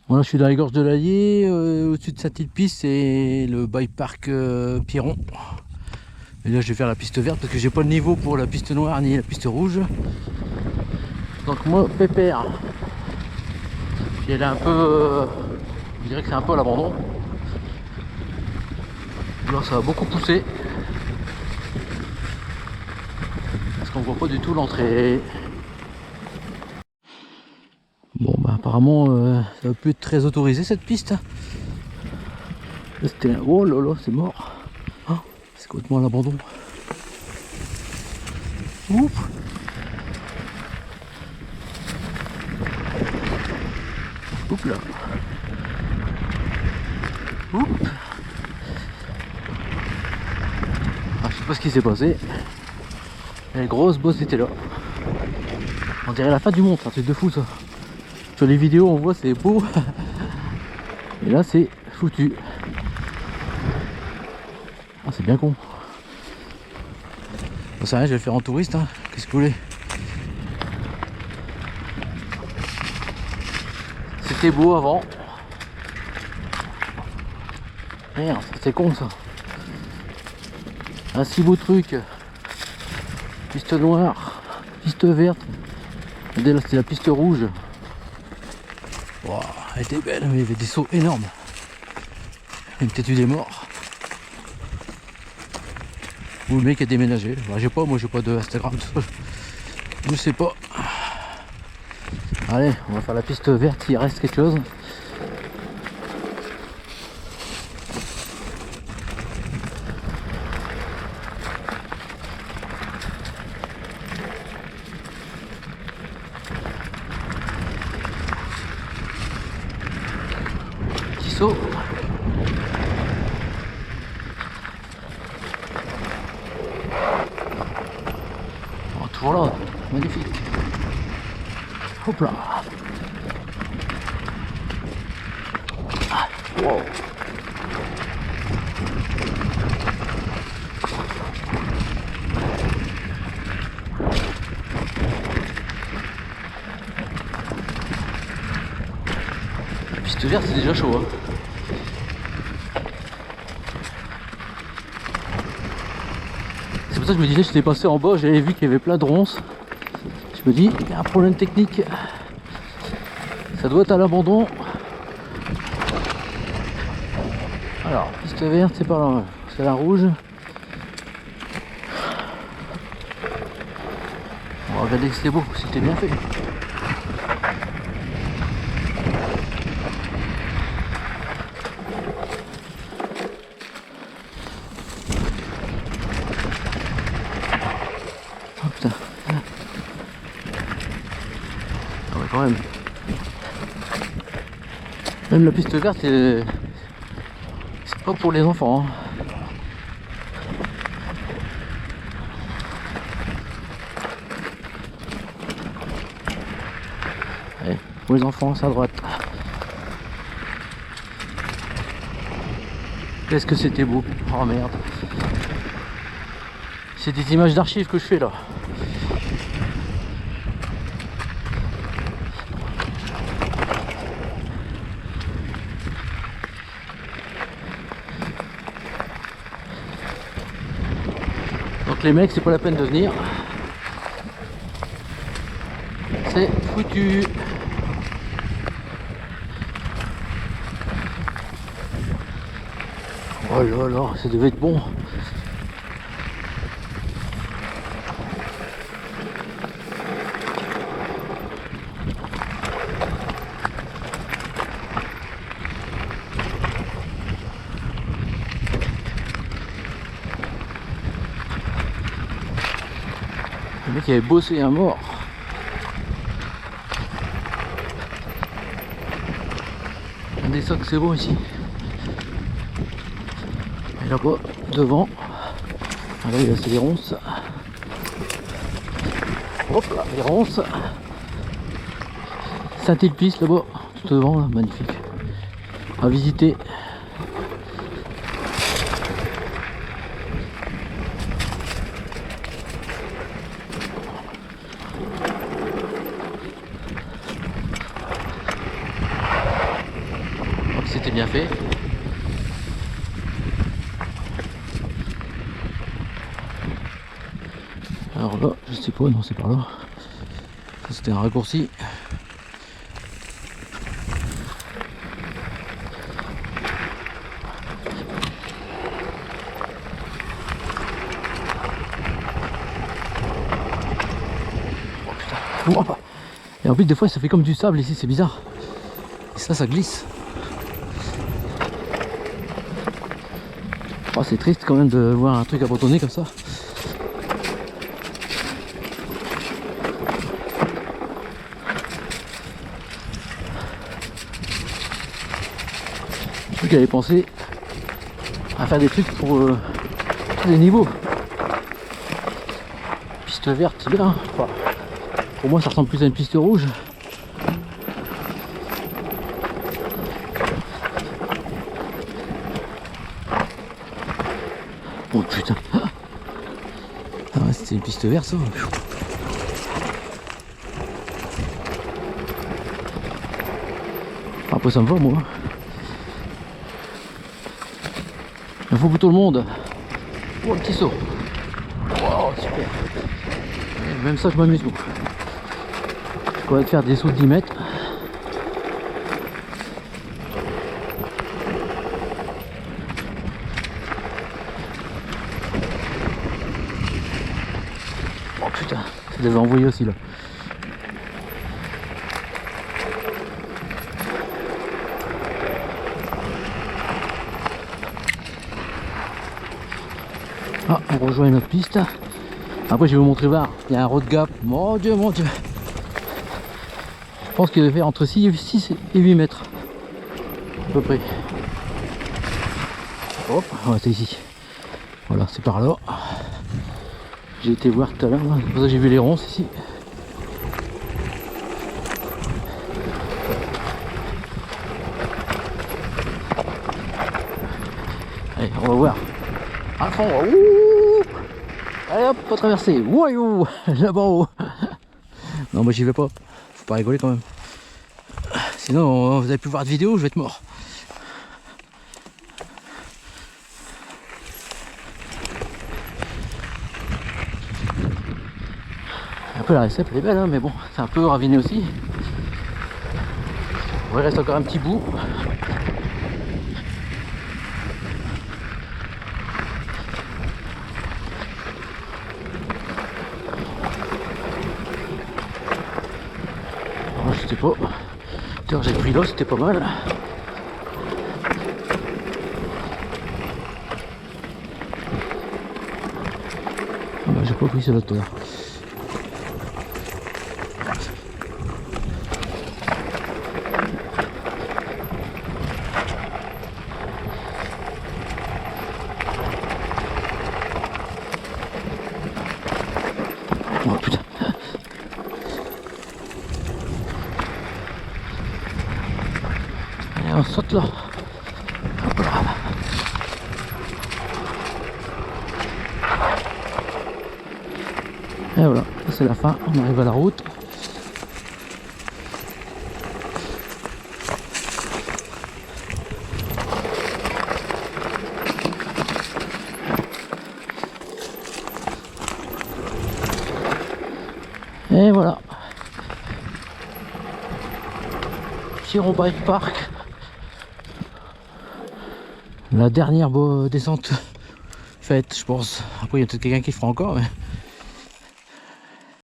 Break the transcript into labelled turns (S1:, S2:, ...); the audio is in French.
S1: Voilà, je suis dans les gorges de l'Allier, au-dessus de Saint-Sulpice, c'est le bike park Pierron. Et là je vais faire la piste verte parce que j'ai pas le niveau pour la piste noire ni la piste rouge. Donc moi pépère. Puis elle est un peu, je dirais que c'est un peu à l'abandon. Là ça va beaucoup pousser. Parce qu'on voit pas du tout l'entrée. Bon bah apparemment ça va plus être très autorisé cette piste. Là, c'était un... Oh là là, c'est mort. Oh, c'est complètement à l'abandon. Ouf. Oups là. Oups. Ah, je sais pas ce qui s'est passé. La grosse bosse était là. On dirait la fin du monde, c'est un truc de fou ça. Sur les vidéos on voit c'est beau. Et là c'est foutu. Ah c'est bien con. Bon, c'est rien, je vais le faire en touriste, hein. Qu'est-ce que vous voulez? C'était beau avant. Merde, c'est con ça. Un si beau truc. Piste noire, piste verte. Et là c'était la piste rouge. Wow, elle était belle, mais il y avait des sauts énormes. Il y a peut-être eu des morts. Ou le mec a déménagé. Bah, moi j'ai pas de Instagram. Je sais pas. Allez, on va faire la piste verte, il reste quelque chose. Petit saut. Oh, toujours là, magnifique. Hop là. Wow. La piste verte c'est déjà chaud, hein. C'est pour ça que je me disais, j'étais passé en bas, j'avais vu qu'il y avait plein de ronces. Je me dis, il y a un problème technique. Ça doit être à l'abandon. Alors, piste verte, c'est pas là, c'est la rouge. On va regarder que c'était beau, c'était bien fait. Oh putain. Ah ouais, quand même. Même la piste verte, c'est pas pour les enfants, hein. Allez, pour les enfants, c'est à droite. Qu'est-ce que c'était beau. Oh merde. C'est des images d'archives que je fais là. Donc les mecs, c'est pas la peine de venir. C'est foutu. Oh là là, ça devait être bon. Le mec avait bossé un mort. Regardez ça que c'est beau ici. Et là-bas, devant. Là, il y a les ronces. Hop là, les ronces. Saint-Sulpice là-bas, tout devant, là, magnifique. À visiter. c'était bien fait. Alors là, je sais pas, non c'est par là. Ça c'était un raccourci. Oh putain. Wow. Et en plus des fois ça fait comme du sable ici, c'est bizarre. Et ça glisse. Oh, c'est triste quand même de voir un truc abandonné comme ça. J'avais pensé à faire des trucs pour les niveaux. Piste verte, c'est bien. Enfin, pour moi, ça ressemble plus à une piste rouge. Oh putain. Ah ouais, c'était une piste verte ça. Après ça me va moi. Il faut pour tout le monde. Oh, un petit saut. Wow, super. Et même ça, je m'amuse beaucoup. Je pourrais faire des sauts de 10 mètres. Oh putain, ça devait envoyer aussi là. Ah, on rejoint une autre piste. Après, je vais vous montrer voir. Il y a un road gap. Mon dieu, mon dieu. Je pense qu'il devait faire entre 6 et 8 mètres. À peu près. Hop, ouais, c'est ici. Voilà, c'est par là. J'ai été voir tout à l'heure. C'est pour ça que j'ai vu les ronces ici. Allez, on va voir. À fond. Ouh. Allez hop, pas traverser. Voyou, là-bas haut. Non, moi j'y vais pas. Faut pas rigoler quand même. Sinon, vous avez pu voir de vidéo, je vais être mort. Un peu la récepte, elle est belle, hein, mais bon, c'est un peu raviné aussi. Il reste encore un petit bout. Alors, je sais pas. J'ai pris l'eau, c'était pas mal. Ah bah, j'ai pas pris celle-là tout à l'heure. Oh putain. Allez, on saute là. Hop là. Et voilà, c'est la fin, on arrive à la route. Et voilà. Piron Bike Park. La dernière descente faite, je pense. Après, il y a peut-être quelqu'un qui le fera encore, mais...